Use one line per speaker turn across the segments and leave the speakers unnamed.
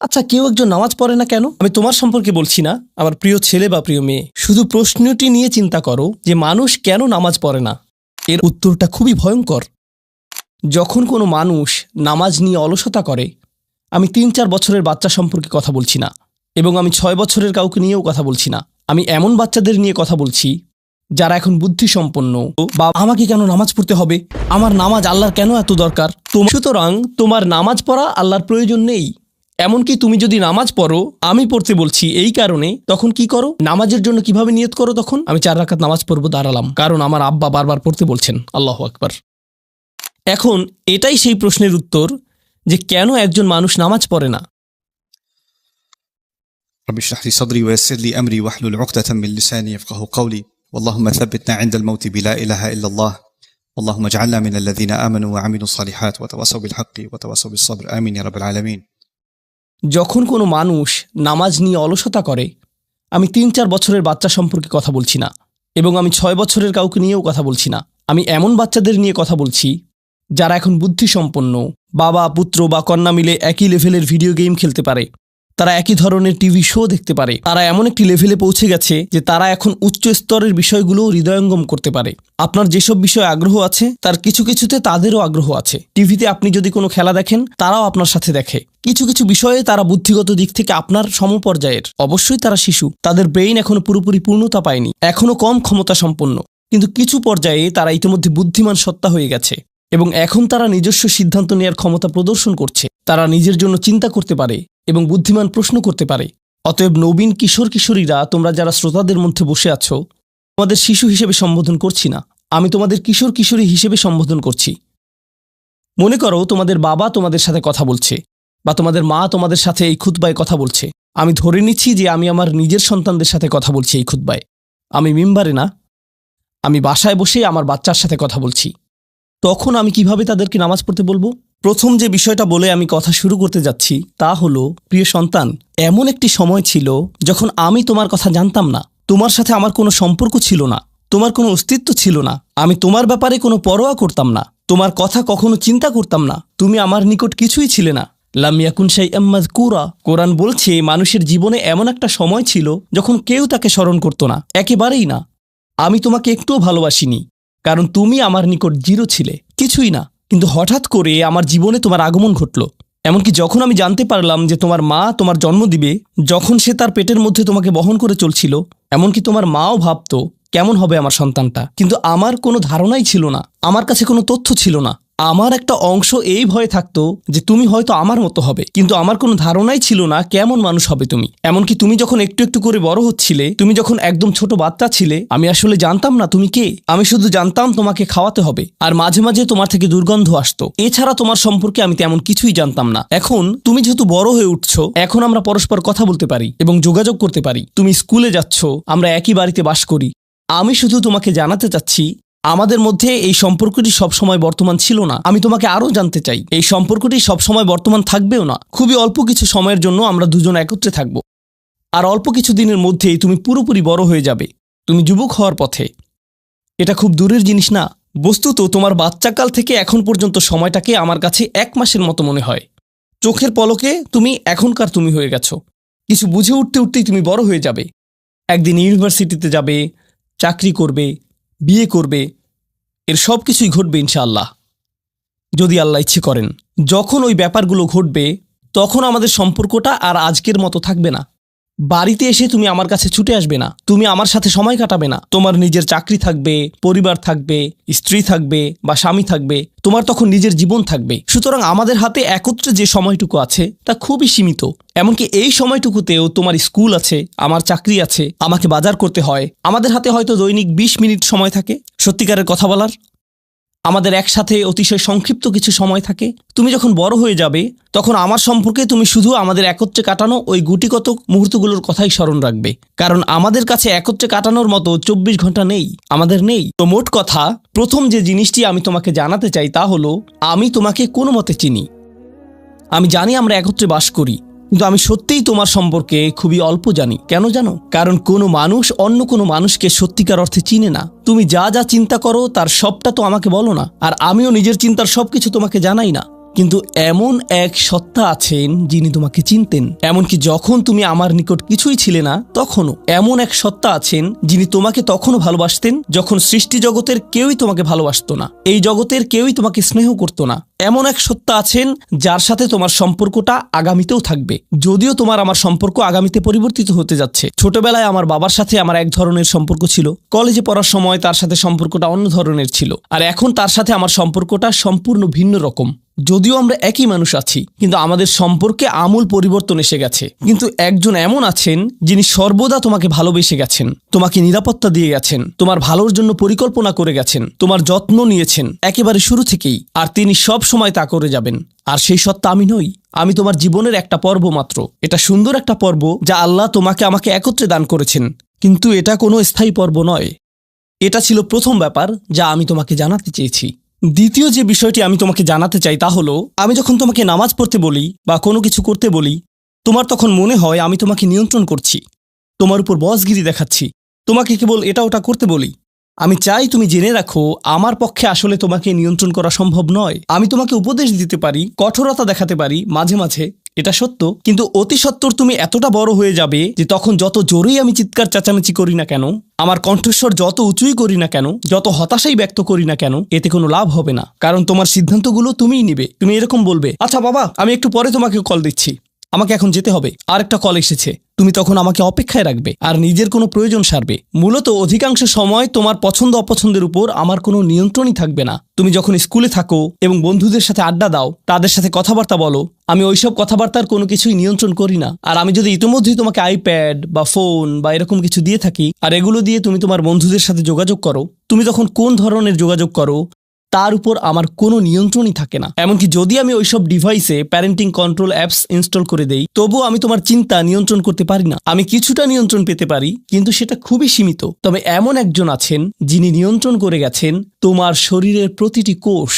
আচ্ছা, কেউ একজন নামাজ পড়ে না কেন? আমি তোমার সম্পর্কে বলছি না, আমার প্রিয় ছেলে বা প্রিয় মেয়ে। শুধু প্রশ্নটি নিয়ে চিন্তা করো যে মানুষ কেন নামাজ পড়ে না। এর উত্তরটা খুবই ভয়ঙ্কর। যখন কোনো মানুষ নামাজ নিয়ে অলসতা করে, আমি ৩-৪ বছরের বাচ্চা সম্পর্কে কথা বলছি না, এবং আমি ৬ বছরের কাউকে নিয়েও কথা বলছি না। আমি এমন বাচ্চাদের নিয়ে কথা বলছি যারা এখন বুদ্ধিসম্পন্ন। বা আমাকে কেন নামাজ পড়তে হবে, আমার নামাজ আল্লাহর কেন এত দরকার? সুতরাং তোমার নামাজ পড়া আল্লাহর প্রয়োজন নেই। এমনকি তুমি যদি নামাজ পড়ো, আমি পড়তে বলছি এই কারণে, তখন কি করো? নামাজের জন্য কিভাবে নিয়ত করো? তখন আমি 4 রাকাত নামাজ পড়বো, দাঁড়ালাম, কারণ আমার আব্বা বারবার পড়তে বলছেন। আল্লাহু আকবার। এখন এটাই সেই প্রশ্নের উত্তর যে কেন একজন মানুষ নামাজ পড়ে না।
رب اشرح لي صدري ويسر لي أمري واحلل عقدة من لساني يفقهوا قولي اللهم ثبتنا عند الموت بلا إله إلا الله اللهم اجعلنا من الذين آمنوا وعملوا الصالحات وتواصوا بالحق وتواصوا بالصبر آمين يا رب العالمين।
যখন কোনো মানুষ নামাজ নিয়ে অলসতা করে, আমি ৩-৪ বছরের বাচ্চা সম্পর্কে কথা বলছি না, এবং আমি ৬ বছরের কাউকে নিয়েও কথা বলছি না। আমি এমন বাচ্চাদের নিয়ে কথা বলছি যারা এখন বুদ্ধিসম্পন্ন। বাবা পুত্র বা কন্যা মিলে একই লেভেলের ভিডিও গেম খেলতে পারে, তারা একই ধরনের টিভি শো দেখতে পারে, তারা এমন একটি লেভেলে পৌঁছে গেছে যে তারা এখন উচ্চ স্তরের বিষয়গুলো হৃদয়ঙ্গম করতে পারে। আপনার যেসব বিষয়ে আগ্রহ আছে তার কিছু কিছুতে তাদেরও আগ্রহ আছে। টিভিতে আপনি যদি কোনো খেলা দেখেন, তারাও আপনার সাথে দেখে। কিছু কিছু বিষয়ে তারা বুদ্ধিগত দিক থেকে আপনার সমপর্যায়ের। অবশ্যই তারা শিশু, তাদের ব্রেইন এখনো পুরোপুরি পূর্ণতা পায়নি, এখনো কম ক্ষমতা সম্পন্ন, কিন্তু কিছু পর্যায়ে তারা ইতিমধ্যে বুদ্ধিমান সত্তা হয়ে গেছে, এবং এখন তারা নিজস্ব সিদ্ধান্ত নেওয়ার ক্ষমতা প্রদর্শন করছে। তারা নিজের জন্য চিন্তা করতে পারে এবং বুদ্ধিমান প্রশ্ন করতে পারে। অতএব নবীন কিশোর কিশোরীরা, তোমরা যারা শ্রোতাদের মধ্যে বসে আছো, তোমাদের শিশু হিসেবে সম্বোধন করছি না, আমি তোমাদের কিশোর কিশোরী হিসেবে সম্বোধন করছি। মনে করো তোমাদের বাবা তোমাদের সাথে কথা বলছে, বা তোমাদের মা তোমাদের সাথে এই খুতবায় কথা বলছে। আমি ধরে নিচ্ছি যে আমি আমার নিজের সন্তানদের সাথে কথা বলছি এই খুতবায়। আমি মিম্বারে না, আমি বাসায় বসে আমার বাচ্চার সাথে কথা বলছি। তখন আমি কিভাবে তাদেরকে নামাজ পড়তে বলবো? প্রথম যে বিষয়টা বলে আমি কথা শুরু করতে যাচ্ছি তা হলো, প্রিয় সন্তান, এমন একটি সময় ছিল যখন আমি তোমার কথা জানতাম না, তোমার সাথে আমার কোনো সম্পর্ক ছিল না, তোমার কোনো অস্তিত্ব ছিল না, আমি তোমার ব্যাপারে কোনো পরোয়া করতাম না, তোমার কথা কখনো চিন্তা করতাম না, তুমি আমার নিকট কিছুই ছিলে না। লাম ইয়াকুন শাইআম মাযকুরা। কোরআন বলছে মানুষের জীবনে এমন একটা সময় ছিল যখন কেউ তাকে স্মরণ করত না, একেবারেই না। আমি তোমাকে একটুও ভালোবাসিনি, কারণ তুমি আমার নিকট জিরো ছিলে, কিছুই না। কিন্তু হঠাৎ করে আমার জীবনে তোমার আগমন ঘটল। এমনকি যখন আমি জানতে পারলাম যে তোমার মা তোমার জন্ম দিবে, যখন সে তার পেটের মধ্যে তোমাকে বহন করে চলছিল, এমনকি তোমার মাও ভাবতো কেমন হবে আমার সন্তানটা, কিন্তু আমার কোনো ধারণাই ছিল না, আমার কাছে কোনো তথ্য ছিল না। আমার একটা অংশ এই ভয়ে থাকতো যে তুমি হয়তো আমার মতো হবে, কিন্তু আমার কোনো ধারণাই ছিল না কেমন মানুষ হবে তুমি। এমনকি তুমি যখন একটু একটু করে বড় হচ্ছিলে, তুমি যখন একদম ছোট বাচ্চা ছিলে, আমি আসলে জানতাম না তুমি কে। আমি শুধু জানতাম তোমাকে খাওয়াতে হবে, আর মাঝে মাঝে তোমার থেকে দুর্গন্ধ আসতো। এছাড়া তোমার সম্পর্কে আমি তেমন কিছুই জানতাম না। এখন তুমি যেহেতু বড় হয়ে উঠছো, এখন আমরা পরস্পর কথা বলতে পারি এবং যোগাযোগ করতে পারি। তুমি স্কুলে যাচ্ছ, আমরা একই বাড়িতে বাস করি। আমি শুধু তোমাকে জানাতে চাচ্ছি, আমাদের মধ্যে এই সম্পর্কটি সবসময় বর্তমান ছিল না। আমি তোমাকে আরও জানতে চাই, এই সম্পর্কটি সবসময় বর্তমান থাকবেও না। খুবই অল্প কিছু সময়ের জন্য আমরা দুজন একত্রে থাকব, আর অল্প কিছু দিনের মধ্যেই তুমি পুরোপুরি বড় হয়ে যাবে, তুমি যুবক হওয়ার পথে। এটা খুব দূরের জিনিস না। বস্তুত তোমার বাচ্চাকাল থেকে এখন পর্যন্ত সময়টাকে আমার কাছে 1 মাসের মতো মনে হয়। চোখের পলকে তুমি এখনকার তুমি হয়ে গেছো। কিছু বুঝে উঠতে উঠতেই তুমি বড় হয়ে যাবে। একদিন ইউনিভার্সিটিতে যাবে, চাকরি করবে, বিয়ে করবে, এর সব কিছুই ঘটবে ইনশাআল্লাহ, যদি আল্লাহ ইচ্ছে করেন। যখন ওই ব্যাপারগুলো ঘটবে, তখন আমাদের সম্পর্কটা আর আজকের মতো থাকবে না। বাড়িতে এসে তুমি আমার কাছে ছুটে আসবে না, তুমি আমার সাথে সময় কাটাবে না। তোমার নিজের চাকরি থাকবে, পরিবার থাকবে, স্ত্রী থাকবে বা স্বামী থাকবে, তোমার তখন নিজের জীবন থাকবে। সুতরাং আমাদের হাতে একত্রে যে সময়টুকু আছে তা খুবই সীমিত। এমনকি এই সময়টুকুতেও তোমার স্কুল আছে, আমার চাকরি আছে, আমাকে বাজার করতে হয়। আমাদের হাতে হয়তো দৈনিক 20 মিনিট সময় থাকে সত্যিকারের কথা বলার। আমাদের একসাথে অতিশয় সংক্ষিপ্ত কিছু সময় থাকে। তুমি যখন বড় হয়ে যাবে, তখন আমার সম্পর্কে তুমি শুধু আমাদের একত্রে কাটানো ওই গুটিকত মুহূর্তগুলোর কথাই স্মরণ রাখবে, কারণ আমাদের কাছে একত্রে কাটানোর মতো 24 ঘন্টা নেই, আমাদের নেই। তো মোট কথা, প্রথম যে জিনিসটি আমি তোমাকে জানাতে চাই তা হলো, আমি তোমাকে কোনো মতে চিনি। আমি জানি আমরা একত্রে বাস করি, কিন্তু আমি সত্যিই তোমার সম্পর্কে খুবই অল্প জানি। কেন জানো? কারণ কোনো মানুষ অন্য কোনো মানুষকে সত্যিকার অর্থে চিনে না। তুমি যা যা চিন্তা করো তার সবটা তো আমাকে বলো না, আর আমিও নিজের চিন্তার সবকিছু তোমাকে জানাই না। কিন্তু এমন এক সত্তা আছেন যিনি তোমাকে চিনতেন, এমনকি যখন তুমি আমার নিকট কিছুই ছিলে না তখনও। এমন এক সত্তা আছেন যিনি তোমাকে তখনও ভালোবাসতেন যখন সৃষ্টি জগতের কেউই তোমাকে ভালোবাসতো না, এই জগতের কেউই তোমাকে স্নেহ করতো না। এমন এক সত্তা আছেন যার সাথে তোমার সম্পর্কটা আগামীতেও থাকবে, যদিও তোমার আমার সম্পর্ক আগামীতে পরিবর্তিত হতে যাচ্ছে। ছোটবেলায় আমার বাবার সাথে আমার এক ধরনের সম্পর্ক ছিল, কলেজে পড়ার সময় তার সাথে সম্পর্কটা অন্য ধরনের ছিল, আর এখন তার সাথে আমার সম্পর্কটা সম্পূর্ণ ভিন্ন রকম। যদিও আমরা একই মানুষ আছি, কিন্তু আমাদের সম্পর্কে আমূল পরিবর্তন এসে গেছে। কিন্তু একজন এমন আছেন যিনি সর্বদা তোমাকে ভালোবেসে গেছেন, তোমাকে নিরাপত্তা দিয়ে গেছেন, তোমার ভালোর জন্য পরিকল্পনা করে গেছেন, তোমার যত্ন নিয়েছেন একেবারে শুরু থেকেই, আর তিনি সব সময় তা করে যাবেন। আর সেই সত্তা আমি নই, আমি তোমার জীবনের একটা পর্ব মাত্র। এটা সুন্দর একটা পর্ব যা আল্লাহ তোমাকে আমাকে একত্রে দান করেছেন, কিন্তু এটা কোনো স্থায়ী পর্ব নয়। এটা ছিল প্রথম ব্যাপার যা আমি তোমাকে জানাতে চেয়েছি। দ্বিতীয় যে বিষয়টি আমি তোমাকে জানাতে চাই তা হলো, আমি যখন তোমাকে নামাজ পড়তে বলি বা কোনো কিছু করতে বলি, তোমার তখন মনে হয় আমি তোমাকে নিয়ন্ত্রণ করছি, তোমার উপর বসগিরি দেখাচ্ছি, তোমাকে কেবল এটা ওটা করতে বলি। আমি চাই তুমি জেনে রাখো, আমার পক্ষে আসলে তোমাকে নিয়ন্ত্রণ করা সম্ভব নয়। আমি তোমাকে উপদেশ দিতে পারি, কঠোরতা দেখাতে পারি মাঝে মাঝে, এটা সত্য, কিন্তু অতি সত্বর তুমি এতটা বড় হয়ে যাবে যে তখন যত জোরেই আমি চিৎকার চেঁচামেচি করি না কেন, আমার কণ্ঠস্বর যত উঁচুই করি না কেন, যত হতাশাই ব্যক্ত করি না কেন, এতে কোনো লাভ হবে না। কারণ তোমার সিদ্ধান্তগুলো তুমিই নিবে। তুমি এরকম বলবে, আচ্ছা বাবা, আমি একটু পরে তোমাকে কল দিচ্ছি, আমাকে এখন যেতে হবে, আর একটা কল এসেছে। তুমি তখন আমাকে অপেক্ষায় রাখবে আর নিজের কোনো প্রয়োজন সারবে। মূলত অধিকাংশ সময় তোমার পছন্দ অপছন্দের উপর আমার কোনো নিয়ন্ত্রণই থাকবে না। তুমি যখন স্কুলে থাকো এবং বন্ধুদের সাথে আড্ডা দাও, তাদের সাথে কথাবার্তা বলো, আমি ওইসব কথাবার্তার কোনো কিছুই নিয়ন্ত্রণ করি না। আর আমি যদি ইতিমধ্যেই তোমাকে আইপ্যাড বা ফোন বা এরকম কিছু দিয়ে থাকি, আর এগুলো দিয়ে তুমি তোমার বন্ধুদের সাথে যোগাযোগ করো, তুমি তখন কোন ধরনের যোগাযোগ করো তার উপর আমার কোনো নিয়ন্ত্রণই থাকে না। এমনকি যদি আমি ওইসব ডিভাইসে প্যারেন্টিং কন্ট্রোল অ্যাপস ইনস্টল করে দেই, তবুও আমি তোমার চিন্তা নিয়ন্ত্রণ করতে পারি না। আমি কিছুটা নিয়ন্ত্রণ পেতে পারি, কিন্তু সেটা খুবই সীমিত। তবে এমন একজন আছেন যিনি নিয়ন্ত্রণ করে গেছেন তোমার শরীরের প্রতিটি কোষ।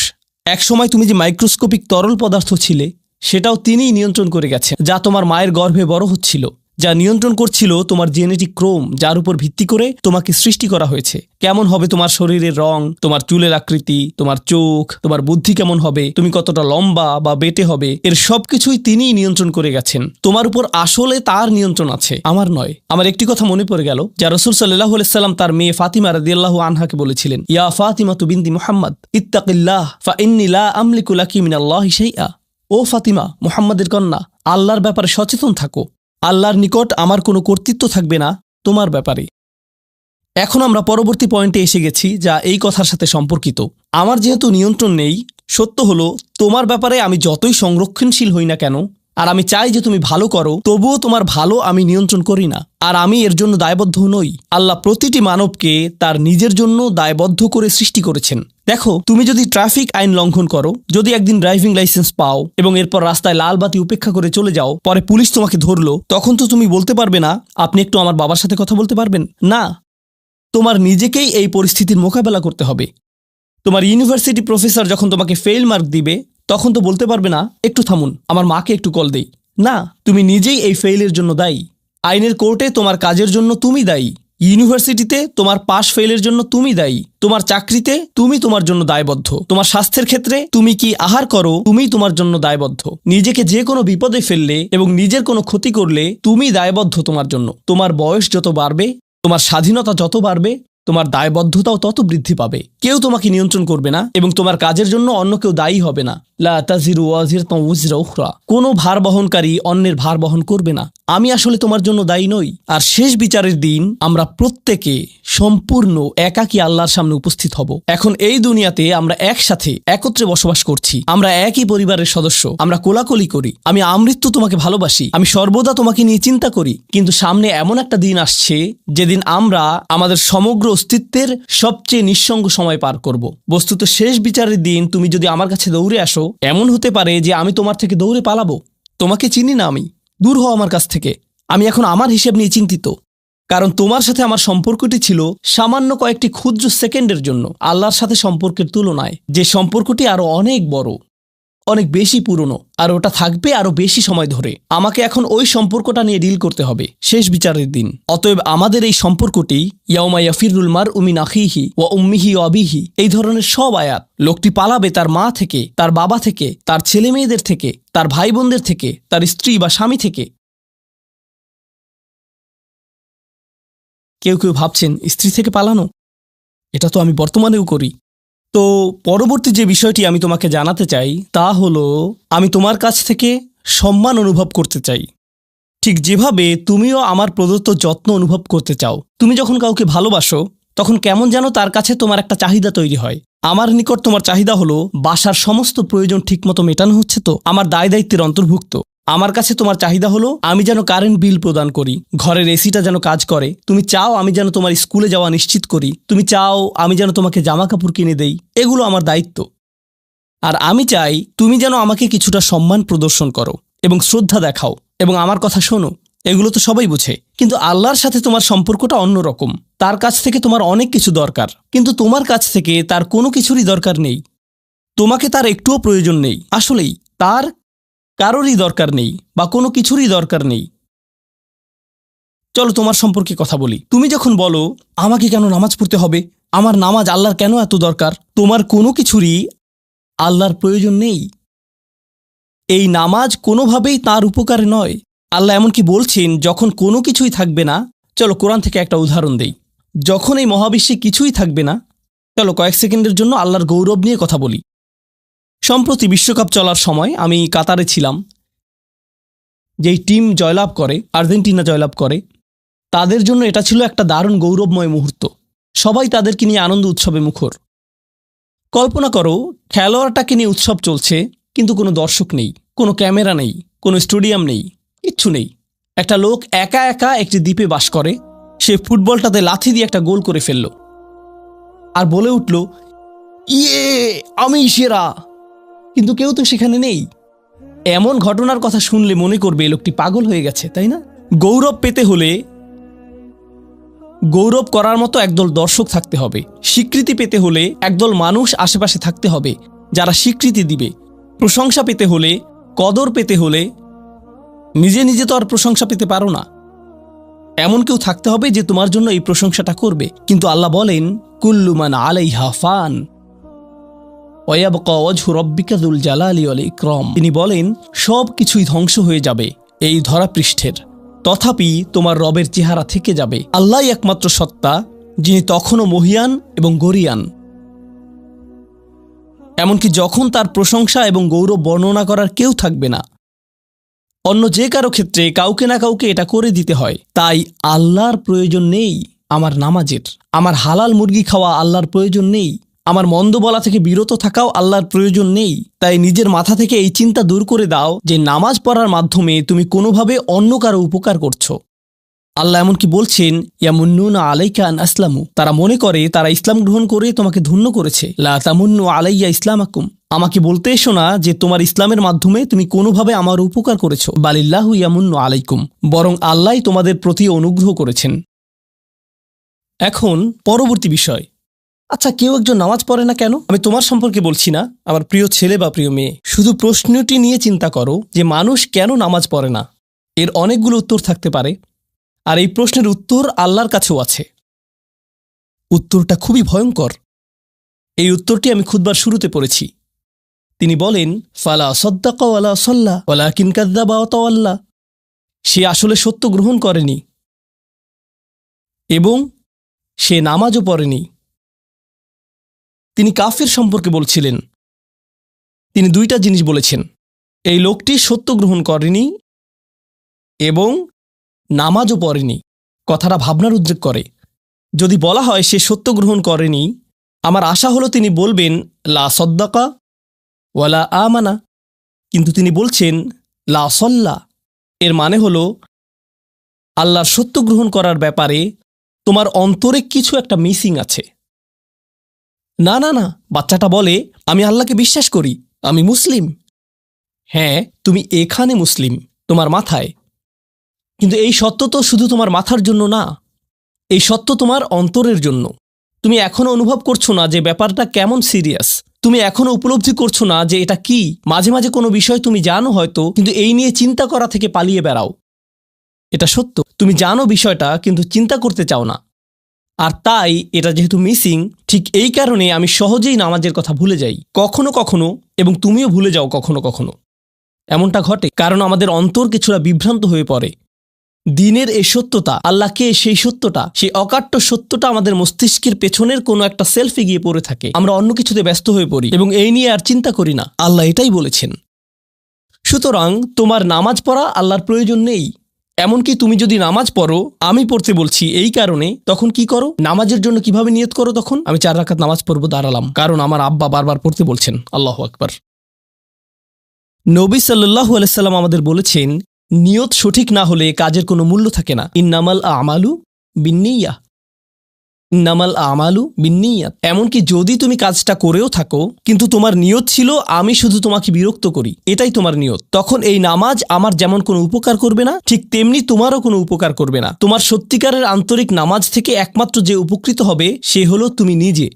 একসময় তুমি যে মাইক্রোস্কোপিক তরল পদার্থ ছিলে, সেটাও তিনিই নিয়ন্ত্রণ করে গেছেন, যা তোমার মায়ের গর্ভে বড় হচ্ছিল, যা নিয়ন্ত্রণ করছিল তোমার জেনেটিক ক্রোম, যার উপর ভিত্তি করে তোমাকে সৃষ্টি করা হয়েছে। কেমন হবে তোমার শরীরের রং, তোমার চুলের আকৃতি, তোমার চোখ, তোমার বুদ্ধি কেমন হবে, তুমি কতটা লম্বা বা বেটে হবে, এর সবকিছুই তিনিই নিয়ন্ত্রণ করে গেছেন। তোমার উপর আসলে তার নিয়ন্ত্রণ আছে, আমার নয়। আমার একটি কথা মনে পড়ে গেল, যা রাসূল সাল্লাল্লাহু আলাইহি সাল্লাম তার মেয়ে ফাতিমা রাদিয়াল্লাহু আনহাকে বলেছিলেন, ইয়া ফাতিমাতু বিনতি মুহাম্মদ ইত্তাকিল্লাহ ফা ইন্নী লা আমলিকু লাকি মিনাল্লাহি শাইআ। ও ফাতিমা, মুহাম্মাদের কন্যা, আল্লাহর ব্যাপারে সচেতন থাকো। আল্লাহর নিকট আমার কোনো কর্তৃত্ব থাকবে না তোমার ব্যাপারে। এখন আমরা পরবর্তী পয়েন্টে এসে গেছি, যা এই কথার সাথে সম্পর্কিত। আমার যেহেতু নিয়ন্ত্রণ নেই, সত্য হলো তোমার ব্যাপারে আমি যতই সংরক্ষণশীল হই না কেন, আর আমি চাই যে তুমি ভালো করো, তবুও তোমার ভালো আমি নিয়ন্ত্রণ করি না, আর আমি এর জন্য দায়বদ্ধ নই। আল্লাহ প্রতিটি মানবকে তার নিজের জন্য দায়বদ্ধ করে সৃষ্টি করেছেন। দেখো, তুমি যদি ট্রাফিক আইন লঙ্ঘন করো, যদি একদিন ড্রাইভিং লাইসেন্স পাও এবং এরপর রাস্তায় লাল বাতি উপেক্ষা করে চলে যাও, পরে পুলিশ তোমাকে ধরলো, তখন তো তুমি বলতে পারবে না, আপনি একটু আমার বাবার সাথে কথা বলতে পারবেন না। তোমার নিজেকেই এই পরিস্থিতির মোকাবেলা করতে হবে। তোমার ইউনিভার্সিটি প্রফেসর যখন তোমাকে ফেল মার্ক দিবে, তখন তো বলতে পারবে না, একটু থামুন, আমার মাকে একটু কল দেই। না, তুমি নিজেই এই ফেইলের জন্য দায়ী। আইনের কোর্টে তোমার কাজের জন্য তুমি দায়ী। ইউনিভার্সিটিতে তোমার পাশ ফেলের জন্য তুমি দায়ী। তোমার চাকরিতে তুমি তোমার জন্য দায়বদ্ধ। তোমার স্বাস্থ্যের ক্ষেত্রে তুমি কি আহার করো, তুমি তোমার জন্য দায়বদ্ধ। নিজেকে যে কোনো বিপদে ফেললে এবং নিজের কোনো ক্ষতি করলে তুমি দায়বদ্ধ তোমার জন্য। তোমার বয়স যত বাড়বে, তোমার স্বাধীনতা যত বাড়বে, তোমার দায়বদ্ধতাও তত বৃদ্ধি পাবে। কেউ তোমাকে নিয়ন্ত্রণ করবে না এবং তোমার কাজের জন্য অন্য কেউ দায়ী হবে না। লা তাজিরু ওয়াজিরাতুন উযরা উখরা। কোনো ভার বহনকারী অন্যের ভার বহন করবে না। আমি আসলে তোমার জন্য দায়ী নই। আর শেষ বিচারের দিন আমরা প্রত্যেকে সম্পূর্ণ একাকী আল্লাহর সামনে উপস্থিত হব। এখন এই দুনিয়াতে আমরা একসাথে একত্রে বসবাস করছি, আমরা একই পরিবারের সদস্য, আমরা কোলাকুলি করি, আমি আমৃত্যু তোমাকে ভালোবাসি, আমি সর্বদা তোমাকে নিয়ে চিন্তা করি। কিন্তু সামনে এমন একটা দিন আসছে যেদিন আমরা আমাদের সমগ্র অস্তিত্বের সবচেয়ে নিঃসঙ্গ সময় পার করব। বস্তুত শেষ বিচারের দিন তুমি যদি আমার কাছে দৌড়ে আসো, এমন হতে পারে যে আমি তোমার থেকে দৌড়ে পালাবো। তোমাকে চিনি না আমি, দূর হও আমার কাছ থেকে। আমি এখন আমার হিসেব নিয়ে চিন্তিত, কারণ তোমার সাথে আমার সম্পর্কটি ছিল সামান্য কয়েকটি ক্ষুদ্র সেকেন্ডের জন্য। আল্লাহর সাথে সম্পর্কের তুলনায় যে সম্পর্কটি আরো অনেক বড়, অনেক বেশি পুরনো, আর ওটা থাকবে আরো বেশি সময় ধরে। আমাকে এখন ওই সম্পর্কটা নিয়ে ডিল করতে হবে শেষ বিচারের দিন। অতএব আমাদের এই সম্পর্কটি ইয়াউমা ইয়াফিরুল মারউ মিন আখিহি ওয়া উম্মিহি ওয়া আবিহি, এই ধরনের সব আয়াত। লোকটি পালাবে তার মা থেকে, তার বাবা থেকে, তার ছেলে মেয়েদের থেকে, তার ভাই বোনদের থেকে, তার স্ত্রী বা স্বামী থেকে। কেউ কেউ ভাবছেন স্ত্রী থেকে পালানো, এটা তো আমি বর্তমানেও করি। তো পরবর্তী যে বিষয়টি আমি তোমাকে জানাতে চাই তা হলো, আমি তোমার কাছ থেকে সম্মান অনুভব করতে চাই, ঠিক যেভাবে তুমিও আমার প্রদত্ত যত্ন অনুভব করতে চাও। তুমি যখন কাউকে ভালোবাসো তখন কেমন যেন তার কাছে তোমার একটা চাহিদা তৈরি হয়। আমার নিকট তোমার চাহিদা হলো বাসার সমস্ত প্রয়োজন ঠিকমতো মেটানো হচ্ছে তো, আমার দায় দায়িত্বের অন্তর্ভুক্ত। আমার কাছে তোমার চাহিদা হলো আমি যেন কারেন্ট বিল প্রদান করি, ঘরের এসিটা যেন কাজ করে। তুমি চাও আমি যেন তোমার স্কুলে যাওয়া নিশ্চিত করি, তুমি চাও আমি যেন তোমাকে জামা কাপড় কিনে দেই। এগুলো আমার দায়িত্ব। আর আমি চাই তুমি যেন আমাকে কিছুটা সম্মান প্রদর্শন করো এবং শ্রদ্ধা দেখাও এবং আমার কথা শোনো। এগুলো তো সবাই বুঝে, কিন্তু আল্লাহর সাথে তোমার সম্পর্কটা অন্যরকম। তার কাছ থেকে তোমার অনেক কিছু দরকার, কিন্তু তোমার কাছ থেকে তার কোনো কিছুরই দরকার নেই। তোমাকে তার একটুও প্রয়োজন নেই। আসলেই তার কারোরই দরকার নেই বা কোনো কিছুরই দরকার নেই। চলো তোমার সম্পর্কে কথা বলি। তুমি যখন বলো আমাকে কেন নামাজ পড়তে হবে, আমার নামাজ আল্লাহর কেন এত দরকার, তোমার কোনো কিছুরই আল্লাহর প্রয়োজন নেই। এই নামাজ কোনোভাবেই তার উপকারে নয়। আল্লাহ এমনকি বলছেন যখন কোনো কিছুই থাকবে না। চলো কোরআন থেকে একটা উদাহরণ দেই। যখন এই মহাবিশ্বে কিছুই থাকবে না, চলো কয়েক সেকেন্ডের জন্য আল্লাহর গৌরব নিয়ে কথা বলি। সম্প্রতি বিশ্বকাপ চলার সময় আমি কাতারে ছিলাম। যেই টিম জয়লাভ করে, আর্জেন্টিনা জয়লাভ করে, তাদের জন্য এটা ছিল একটা দারুণ গৌরবময় মুহূর্ত। সবাই তাদেরকে নিয়ে আনন্দ উৎসবে মুখর। কল্পনা করো খেলোয়াড়টাকে নিয়ে উৎসব চলছে, কিন্তু কোনো দর্শক নেই, কোনো ক্যামেরা নেই, কোনো স্টেডিয়াম নেই, কিচ্ছু নেই। একটা লোক একা একা একটি দ্বীপে বাস করে। সে ফুটবলটাতে লাথি দিয়ে একটা গোল করে ফেলল আর বলে উঠল, ইয়ে, আমি সেরা। কিন্তু কেউ তো সেখানে নেই। এমন ঘটনার কথা শুনলে মনে করবে লোকটি পাগল হয়ে গেছে, তাই না? গৌরব পেতে হলে গৌরব করার মতো একদল দর্শক থাকতে হবে। স্বীকৃতি পেতে হলে একদল মানুষ আশেপাশে থাকতে হবে যারা স্বীকৃতি দিবে। প্রশংসা পেতে হলে, কদর পেতে হলে নিজে নিজে তো আর প্রশংসা পেতে পারো না। এমন কেউ থাকতে হবে যে তোমার জন্য এই প্রশংসাটা করবে। কিন্তু আল্লাহ বলেন, কুল্লু মান আলাইহা ফান ওয়া ইয়াবকা ওয়াজহু রাব্বিকা যুল জালালি ওয়াল ইকরাম। তিনি বলেন সব কিছুই ধ্বংস হয়ে যাবে এই ধরাপৃষ্ঠের, তথাপি তোমার রবের চেহারা থেকে যাবে। আল্লাহই একমাত্র সত্তা, যিনি তখনও মহিয়ান এবং গরিয়ান। এমনকি যখন তার প্রশংসা এবং গৌরব বর্ণনা করার কেউ থাকবে না, অন্য যে কারো ক্ষেত্রে কাউকে না কাউকে এটা করে দিতে হয়। তাই আল্লাহর প্রয়োজন নেই আমার নামাজের, আমার হালাল মুরগি খাওয়া আল্লাহর প্রয়োজন নেই, আমার মন্দ বলা থেকে বিরত থাকাও আল্লাহর প্রয়োজন নেই। তাই নিজের মাথা থেকে এই চিন্তা দূর করে দাও যে নামাজ পড়ার মাধ্যমে তুমি কোনোভাবে অন্য কারো উপকার করছো। আল্লাহ এমনকি বলছেন, ইয়ামুন্নুনা আলাইকা আন আসলামু, তারা মনে করে তারা ইসলাম গ্রহণ করে তোমাকে ধন্য করেছে। লা তামুন্নু আলাইয়া ইসলামাকুম, আমাকে বলতে এসো না যে তোমার ইসলামের মাধ্যমে তুমি কোনোভাবে আমার উপকার করেছো। বালিল্লাহু ইয়ামুন্নু আলাইকুম, বরং আল্লাহই তোমাদের প্রতি অনুগ্রহ করেছেন। এখন পরবর্তী বিষয়, আচ্ছা কেউ একজন নামাজ পড়ে না কেন? আমি তোমার সম্পর্কে বলছি না, আমার প্রিয় ছেলে বা প্রিয় মেয়ে। শুধু প্রশ্নটি নিয়ে চিন্তা করো যে মানুষ কেন নামাজ পড়ে না। এর অনেকগুলো উত্তর থাকতে পারে, আর এই প্রশ্নের উত্তর আল্লাহর কাছেও আছে। উত্তরটা খুবই ভয়ঙ্কর। এই উত্তরটি আমি খুতবার শুরুতে পড়েছি। তিনি বলেন, ফালা সাদ্দাকা ওয়ালা সাল্লা ওয়ালাকিন কাযযাবা ওয়া তাওয়াল্লা। সে আসলে সত্য গ্রহণ করেনি এবং সে নামাজও পড়েনি। তিনি কাফির সম্পর্কে বলছিলেন। তিনি দুইটা জিনিস বলেছেন, এই লোকটি সত্য গ্রহণ করেনি এবং নামাজও পড়েনি। কথাটা ভাবনার উদ্রেক করে। যদি বলা হয় সে সত্য গ্রহণ করেনি, আমার আশা হলো তিনি বলবেন লা সাদ্দাকা ওয়ালা আমানা, কিন্তু তিনি বলছেন লা সাল্লা। এর মানে হলো আল্লাহর সত্য গ্রহণ করার ব্যাপারে তোমার অন্তরে কিছু একটা মিসিং আছে। না না না, বাচ্চাটা বলে আমি আল্লাহকে বিশ্বাস করি, আমি মুসলিম। হ্যাঁ, তুমি এখানে মুসলিম, তোমার মাথায়। কিন্তু এই সত্য তো শুধু তোমার মাথার জন্য না, এই সত্য তোমার অন্তরের জন্য। তুমি এখনো অনুভব করছো না যে ব্যাপারটা কেমন সিরিয়াস। তুমি এখনো উপলব্ধি করছো না যে এটা কি। মাঝে মাঝে কোনো বিষয় তুমি জানো হয়তো, কিন্তু এই নিয়ে চিন্তা করা থেকে পালিয়ে বেড়াও। এটা সত্য, তুমি জানো বিষয়টা কিন্তু চিন্তা করতে চাও না। আর তাই এটা যেহেতু মিসিং, ঠিক এই কারণে আমি সহজেই নামাজের কথা ভুলে যাই কখনো কখনো, এবং তুমিও ভুলে যাও কখনো কখনো। এমনটা ঘটে কারণ আমাদের অন্তর কিছুটা বিভ্রান্ত হয়ে পড়ে। দিনের এই সত্যতা, আল্লাহকে সেই সত্যটা, সেই অকাট্য সত্যটা আমাদের মস্তিষ্কের পেছনের কোনো একটা সেলফে গিয়ে পড়ে থাকে। আমরা অন্য কিছুতে ব্যস্ত হয়ে পড়ি এবং এই নিয়ে আর চিন্তা করি না। আল্লাহ এটাই বলেছেন। সুতরাং তোমার নামাজ পড়া আল্লাহর প্রয়োজন নেই। এমনকি তুমি যদি নামাজ পড়ো, আমি পড়তে বলছি এই কারণে, তখন কি করো? নামাজের জন্য কিভাবে নিয়ত করো? তখন আমি 4 রাকাত নামাজ পড়বো, দাঁড়ালাম, কারণ আমার আব্বা বারবার পড়তে বলছেন। আল্লাহু আকবার। নবী সাল্লাল্লাহু আলাইহি সাল্লাম আমাদের বলেছেন, নিয়ত সঠিক না হলে কাজের কোনো মূল্য থাকে না। ইন্নামাল আমালু বিন্নিয়াহ, ইন্নামাল আমালু বিন্নিয়াত। এমনকি যদি তুমি কাজটা করেও থাকো কিন্তু তোমার নিয়ত ছিল আমি শুধু তোমাকে বিরক্ত করি, এটাই তোমার নিয়ত, তখন এই নামাজ আমার যেমন কোনো উপকার করবে না, ঠিক তেমনি তোমারও কোনো উপকার করবে না। তোমার সত্যিকারের আন্তরিক নামাজ থেকে একমাত্র যে উপকৃত হবে সে হলো তুমি নিজে।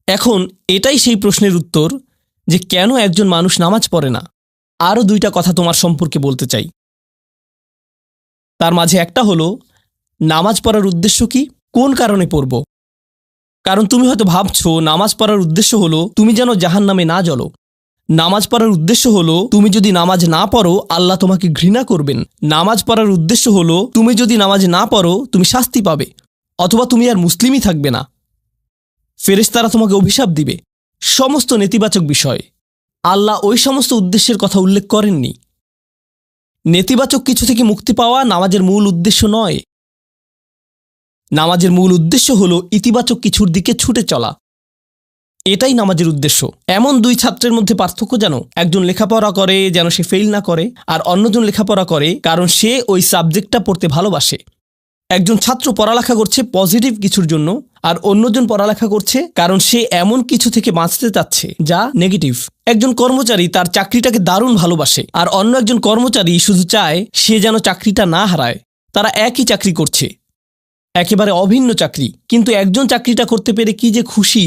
এখন এটাই সেই প্রশ্নের উত্তর যে কেন একজন মানুষ নামাজ পড়ে না। আরও 2টা কথা তোমার সম্পর্কে বলতে চাই। তার মাঝে একটা হলো নামাজ পড়ার উদ্দেশ্য কি, কোন কারণে পড়ব। কারণ তুমি হয়তো ভাবছো নামাজ পড়ার উদ্দেশ্য হলো তুমি যেন জাহান্নামে না জ্বলো। নামাজ পড়ার উদ্দেশ্য হলো তুমি যদি নামাজ না পড়ো আল্লাহ তোমাকে ঘৃণা করবেন। নামাজ পড়ার উদ্দেশ্য হলো তুমি যদি নামাজ না পড়ো তুমি শাস্তি পাবে, অথবা তুমি আর মুসলিমই থাকবে না, ফেরেশতারা তোমাকে অভিশাপ দিবে। সমস্ত নেতিবাচক বিষয়। আল্লাহ ওই সমস্ত উদ্দেশ্যের কথা উল্লেখ করেননি। নেতিবাচক কিছু থেকে মুক্তি পাওয়া নামাজের মূল উদ্দেশ্য নয়। নামাজের মূল উদ্দেশ্য হলো ইতিবাচক কিছুর দিকে ছুটে চলা, এটাই নামাজের উদ্দেশ্য। এমন 2 ছাত্রের মধ্যে পার্থক্য জানো? একজন লেখাপড়া করে যেন সে ফেল না করে, আর অন্যজন লেখাপড়া করে কারণ সে ওই সাবজেক্টটা পড়তে ভালোবাসে। একজন ছাত্র পড়ালেখা করছে পজিটিভ কিছুর জন্য, আর অন্যজন পড়ালেখা করছে কারণ সে এমন কিছু থেকে বাঁচতে চাচ্ছে যা নেগেটিভ। একজন কর্মচারী তার চাকরিটাকে দারুণ ভালোবাসে, আর অন্য একজন কর্মচারী শুধু চায় সে যেন চাকরিটা না হারায়। তারা একই চাকরি করছে, একেবারে অভিন্ন চাকরি, কিন্তু একজন চাকরিটা করতে পেরে কি যে খুশি,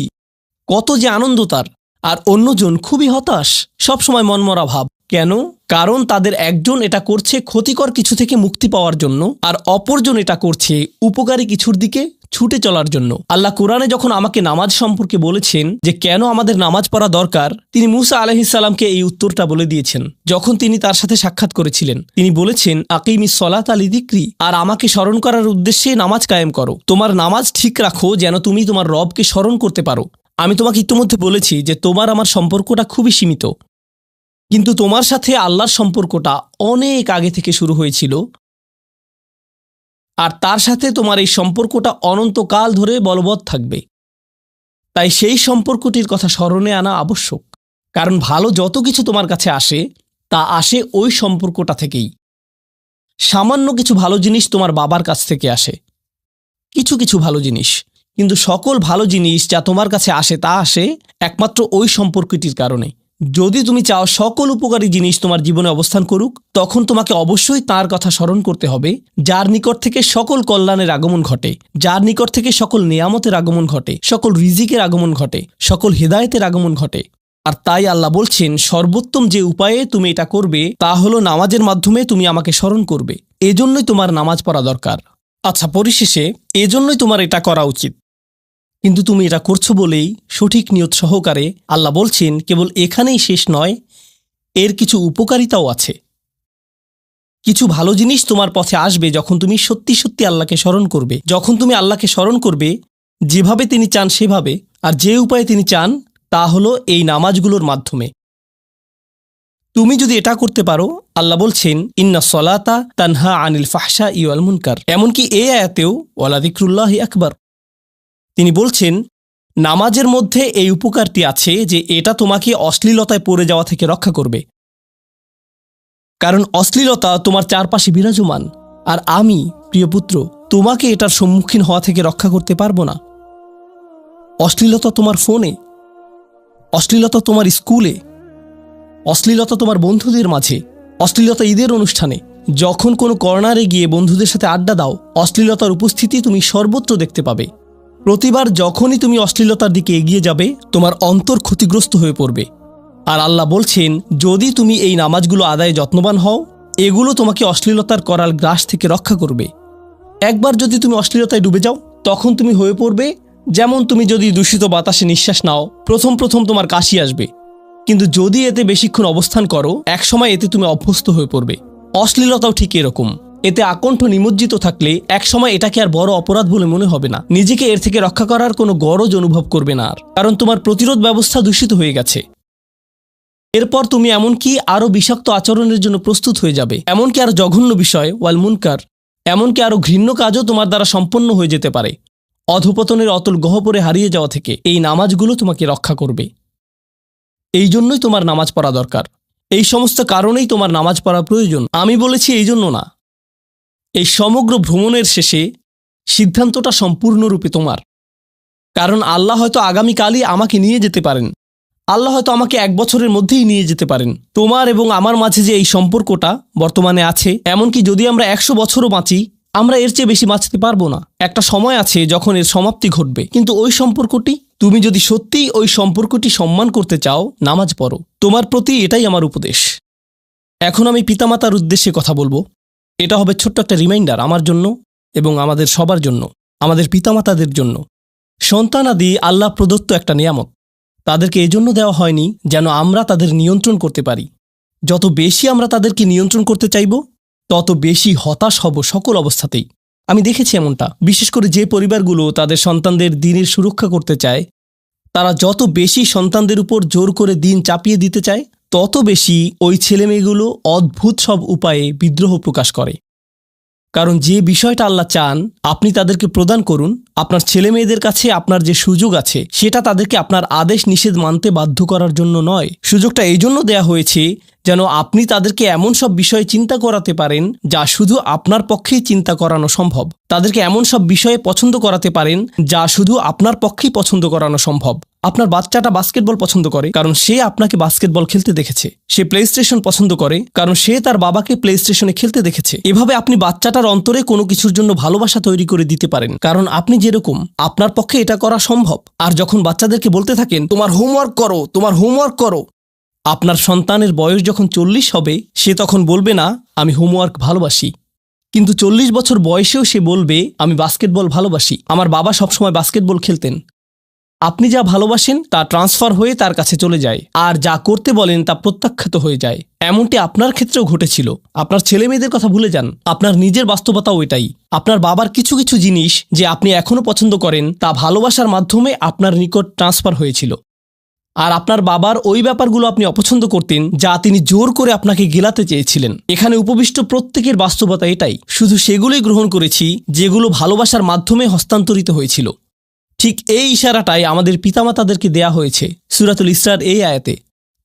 কত যে আনন্দ তার, আর অন্যজন খুবই হতাশ, সবসময় মনমরা ভাব। কেন? কারণ তাদের একজন এটা করছে ক্ষতিকর কিছু থেকে মুক্তি পাওয়ার জন্য, আর অপরজন এটা করছে উপকারী কিছুর দিকে ছুটে চলার জন্য। আল্লাহ কোরআনে যখন আমাকে নামাজ সম্পর্কে বলেছেন যে কেন আমাদের নামাজ পড়া দরকার, তিনি মূসা আলাইহিস সালামকে এই উত্তরটা বলে দিয়েছেন যখন তিনি তার সাথে সাক্ষাৎ করেছিলেন। তিনি বলেছেন, আকিমিস সলাতা লিযিকরি, আর আমাকে স্মরণ করার উদ্দেশ্যে নামাজ কায়েম করো। তোমার নামাজ ঠিক রাখো যেন তুমি তোমার রবকে স্মরণ করতে পারো। আমি তোমাকে ইতিমধ্যে বলেছি যে তোমার আমার সম্পর্কটা খুবই সীমিত, কিন্তু তোমার সাথে আল্লাহর সম্পর্কটা অনেক আগে থেকে শুরু হয়েছিল, আর তার সাথে তোমার এই সম্পর্কটা অনন্তকাল ধরে বলবৎ থাকবে। তাই সেই সম্পর্কটির কথা স্মরণে আনা আবশ্যক, কারণ ভালো যত কিছু তোমার কাছে আসে তা আসে ওই সম্পর্কটা থেকেই। সামান্য কিছু ভালো জিনিস তোমার বাবার কাছ থেকে আসে, কিছু কিছু ভালো জিনিস, কিন্তু সকল ভালো জিনিস যা তোমার কাছে আসে তা আসে একমাত্র ওই সম্পর্কটির কারণে। যদি তুমি চাও সকল উপকারী জিনিস তোমার জীবনে অবস্থান করুক, তখন তোমাকে অবশ্যই তার কথা স্মরণ করতে হবে যার নিকট থেকে সকল কল্যাণের আগমন ঘটে, যার নিকট থেকে সকল নিয়ামতের আগমন ঘটে, সকল রিজিকের আগমন ঘটে, সকল হেদায়েতের আগমন ঘটে। আর তাই আল্লাহ বলছেন সর্বোত্তম যে উপায়ে তুমি এটা করবে তা হলো নামাজের মাধ্যমে তুমি আমাকে স্মরণ করবে। এজন্যই তোমার নামাজ পড়া দরকার। আচ্ছা, পরিশেষে এজন্যই তোমার এটা করা উচিত, কিন্তু তুমি এটা করছো বলেই সঠিক নিয়ত সহকারে। আল্লাহ বলছেন কেবল এখানেই শেষ নয়, এর কিছু উপকারিতাও আছে। কিছু ভালো জিনিস তোমার পথে আসবে যখন তুমি সত্যি সত্যি আল্লাহকে স্মরণ করবে। যখন তুমি আল্লাহকে স্মরণ করবে যেভাবে তিনি চান সেভাবে, আর যে উপায়ে তিনি চান তা হলো এই নামাজগুলোর মাধ্যমে। তুমি যদি এটা করতে পারো, আল্লাহ বলছেন ইন্না সলাতা তানহা আনিল ফাহশাই ওয়াল মুনকার। এমনকি এই আয়াতেও ওয়ালা যিকরুল্লাহি আকবার, তিনি বলছেন নামাজের মধ্যে এই উপকারটি আছে যে এটা তোমাকে অশ্লীলতায় পড়ে যাওয়া থেকে রক্ষা করবে। কারণ অশ্লীলতা তোমার চারপাশে বিরাজমান, আর আমি প্রিয় পুত্র তোমাকে এটার সম্মুখীন হওয়া থেকে রক্ষা করতে পারবো না। অশ্লীলতা তোমার ফোনে, অশ্লীলতা তোমার স্কুলে, অশ্লীলতা তোমার বন্ধুদের মাঝে, অশ্লীলতা ঈদের অনুষ্ঠানে। যখন কোনো কর্নারে গিয়ে বন্ধুদের সাথে আড্ডা দাও, অশ্লীলতার উপস্থিতি তুমি সর্বত্র দেখতে পাবে। প্রতিবার যখনই তুমি অশ্লীলতার দিকে এগিয়ে যাবে তোমার অন্তর ক্ষতিগ্রস্ত হয়ে পড়বে। আর আল্লাহ বলছেন, যদি তুমি এই নামাজগুলো আদায়ে যত্নবান হও, এগুলো তোমাকে অশ্লীলতার করাল গ্রাস থেকে রক্ষা করবে। একবার যদি তুমি অশ্লীলতায় ডুবে যাও, তখন তুমি হয়ে পড়বে যেমন তুমি যদি দূষিত বাতাসে নিঃশ্বাস নাও, প্রথম তোমার কাশি আসবে, কিন্তু যদি এতে বেশিক্ষণ অবস্থান করো, একসময় এতে তুমি অভ্যস্ত হয়ে পড়বে। অশ্লীলতাও ঠিক এরকম। এতে আকণ্ঠ নিমজ্জিত থাকলে একসময় এটাকে আর বড় অপরাধ বলে মনে হবে না। নিজেকে এর থেকে রক্ষা করার কোনো গরজ অনুভব করবে না আর, কারণ তোমার প্রতিরোধ ব্যবস্থা দূষিত হয়ে গেছে। এরপর তুমি এমনকি আরও বিষাক্ত আচরণের জন্য প্রস্তুত হয়ে যাবে, এমনকি আরও জঘন্য বিষয় ওয়াল মুনকার, এমনকি আরও ঘৃণ্য কাজও তোমার দ্বারা সম্পন্ন হয়ে যেতে পারে। অধঃপতনের অতল গহ্বরে হারিয়ে যাওয়া থেকে এই নামাজগুলো তোমাকে রক্ষা করবে। এই জন্যই তোমার নামাজ পড়া দরকার। এই সমস্ত কারণেই তোমার নামাজ পড়া প্রয়োজন। আমি বলেছি এই জন্য না। এই সমগ্র ভ্রমণের শেষে সিদ্ধান্তটা সম্পূর্ণরূপে তোমার। কারণ আল্লাহ হয়তো আগামীকালই আমাকে নিয়ে যেতে পারেন, আল্লাহ হয়তো আমাকে 1 বছরের মধ্যেই নিয়ে যেতে পারেন। তোমার এবং আমার মাঝে যে এই সম্পর্কটা বর্তমানে আছে, এমনকি যদি আমরা 100 বছরও বাঁচি, আমরা এর চেয়ে বেশি বাঁচতে পারবো না। একটা সময় আছে যখন এর সমাপ্তি ঘটবে, কিন্তু ওই সম্পর্কটি, তুমি যদি সত্যিই ওই সম্পর্কটি সম্মান করতে চাও, নামাজ পড়ো। তোমার প্রতি এটাই আমার উপদেশ। এখন আমি পিতামাতার উদ্দেশ্যে কথা বলবো। এটা হবে ছোট্ট একটা রিমাইন্ডার আমার জন্য এবং আমাদের সবার জন্য, আমাদের পিতামাতাদের জন্য। সন্তানাদি আল্লাহ প্রদত্ত একটা নিয়ামত। তাদেরকে এজন্য দেওয়া হয়নি যেন আমরা তাদের নিয়ন্ত্রণ করতে পারি। যত বেশি আমরা তাদেরকে নিয়ন্ত্রণ করতে চাইব, তত বেশি হতাশ হব সকল অবস্থাতেই। আমি দেখেছি এমনটা, বিশেষ করে যে পরিবারগুলো তাদের সন্তানদের দ্বীনের সুরক্ষা করতে চায়, তারা যত বেশি সন্তানদের উপর জোর করে দ্বীন চাপিয়ে দিতে চায়, তত বেশি ওই ছেলেমেয়েগুলো অদ্ভুত সব উপায়ে বিদ্রোহ প্রকাশ করে। কারণ যে বিষয়টা আল্লাহ চান আপনি তাদেরকে প্রদান করুন, আপনার ছেলেমেয়েদের কাছে আপনার যে সুযোগ আছে, সেটা তাদেরকে আপনার আদেশ নিষেধ মানতে বাধ্য করার জন্য নয়। সুযোগটা এই জন্য দেয়া হয়েছে যেন আপনি তাদেরকে এমন সব বিষয়ে চিন্তা করাতে পারেন যা শুধু আপনার পক্ষেই চিন্তা করানো সম্ভব। তাদেরকে এমন সব বিষয়ে পছন্দ করাতে পারেন যা শুধু আপনার পক্ষেই পছন্দ করানো সম্ভব। আপনার বাচ্চাটা বাস্কেটবল পছন্দ করে কারণ সে আপনাকে বাস্কেটবল খেলতে দেখেছে। সে প্লে স্টেশন পছন্দ করে কারণ সে তার বাবাকে প্লে স্টেশনে খেলতে দেখেছে। এভাবে আপনি বাচ্চাটার অন্তরে কোনো কিছুর জন্য ভালোবাসা তৈরি করে দিতে পারেন, কারণ আপনি যেরকম, আপনার পক্ষে এটা করা সম্ভব। আর যখন বাচ্চাদেরকে বলতে থাকেন তোমার হোমওয়ার্ক করো, তোমার হোমওয়ার্ক করো, আপনার সন্তানের বয়স যখন 40 হবে, সে তখন বলবে না আমি হোমওয়ার্ক ভালোবাসি, কিন্তু 40 বছর বয়সেও সে বলবে আমি বাস্কেটবল ভালোবাসি, আমার বাবা সবসময় বাস্কেটবল খেলতেন। আপনি যা ভালোবাসেন তা ট্রান্সফার হয়ে তার কাছে চলে যায়, আর যা করতে বলেন তা প্রত্যাখ্যাত হয়ে যায়। এমনটি আপনার ক্ষেত্রেও ঘটেছিল। আপনার ছেলেমেয়েদের কথা ভুলে যান, আপনার নিজের বাস্তবতাও এটাই। আপনার বাবার কিছু কিছু জিনিস যে আপনি এখনও পছন্দ করেন, তা ভালোবাসার মাধ্যমে আপনার নিকট ট্রান্সফার হয়েছিল। আর আপনার বাবার ওই ব্যাপারগুলো আপনি অপছন্দ করতেন যা তিনি জোর করে আপনাকে গেলাতে চেয়েছিলেন। এখানে উপবিষ্ট প্রত্যেকের বাস্তবতা এটাই, শুধু সেগুলোই গ্রহণ করেছি যেগুলো ভালোবাসার মাধ্যমে হস্তান্তরিত হয়েছিল। ঠিক এই ইশারাটাই আমাদের পিতামাতাদেরকে দেয়া হয়েছে সূরাতুল ইসরার এই আয়াতে,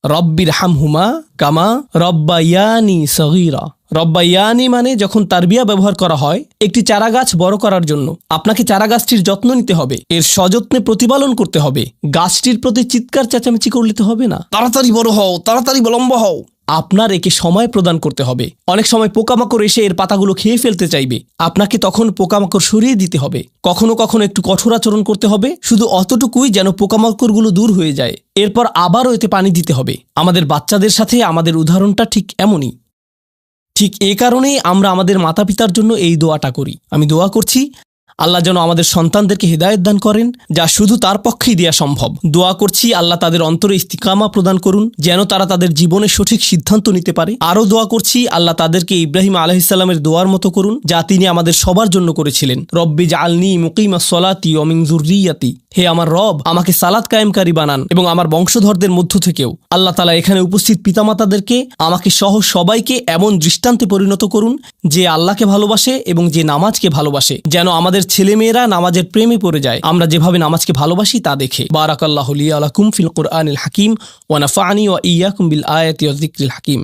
রব্বির হামহুমা কামা রব্বায়ানি সগীরা। রব্বায়ানি মানে যখন তারবিয়া ব্যবহার করা হয় একটি চারাগাছ বড় করার জন্য, আপনাকে চারাগাছটির যত্ন নিতে হবে, এর সযত্নে প্রতিপালন করতে হবে। গাছটির প্রতি চিৎকার চেঁচামেচি করলে তো হবে না, তাড়াতাড়ি বড় হও, তাড়াতাড়ি লম্বা হও। আপনার একে সময় প্রদান করতে হবে। অনেক সময় পোকামাকড় এসে এর পাতাগুলো খেয়ে ফেলতে চাইবে, আপনাকে তখন পোকামাকড় সরিয়ে দিতে হবে। কখনো কখনো একটু কঠোর আচরণ করতে হবে, শুধু অতটুকুই যেন পোকামাকড়গুলো দূর হয়ে যায়। এরপর আবারও এতে পানি দিতে হবে। আমাদের বাচ্চাদের সাথে আমাদের উদাহরণটা ঠিক এমনই। ঠিক এ কারণেই আমরা আমাদের মাতা পিতার জন্য এই দোয়াটা করি। আমি দোয়া করছি আল্লাহ যেন আমাদের সন্তানদেরকে হিদায়াত দান করেন, যা শুধু তার পক্ষেই দেয়া সম্ভব। দোয়া করছি আল্লাহ তাদের অন্তরে ইস্তিকামা প্রদান করুন, যেন তারা তাদের জীবনে সঠিক সিদ্ধান্ত নিতে পারে। আরও দোয়া করছি আল্লাহ তাদেরকে ইব্রাহিম আলাইহিসসালামের দোয়ার মতো করুন, যা তিনি আমাদের সবার জন্য করেছিলেন, রব্বি জাআলনি মুকিমাস সলাতি ওয়া মিন যুররিয়াতি। হে আমার রব, আমাকে সালাত কায়েমকারী বানান এবং আমার বংশধরদের মধ্য থেকেও। আল্লাহ তাআলা এখানে উপস্থিত পিতামাতাদেরকে, আমাকে সহ সবাইকে এমন দৃষ্টান্তে পরিণত করুন যে আল্লাহকে ভালোবাসে এবং যে নামাজকে ভালোবাসে, যেন আমাদের ছেলেমেয়েরা নামাজের প্রেমে পড়ে যায় আমরা যেভাবে নামাজকে ভালোবাসি তা দেখে। বারাকাল্লাহু লি ওয়া লাকুম ফিল কুরআনিল হাকিম ওয়া নাফা'নি ওয়া ইয়্যাকুম বিল আয়াতি ওয়াজ যিকরিল হাকিম।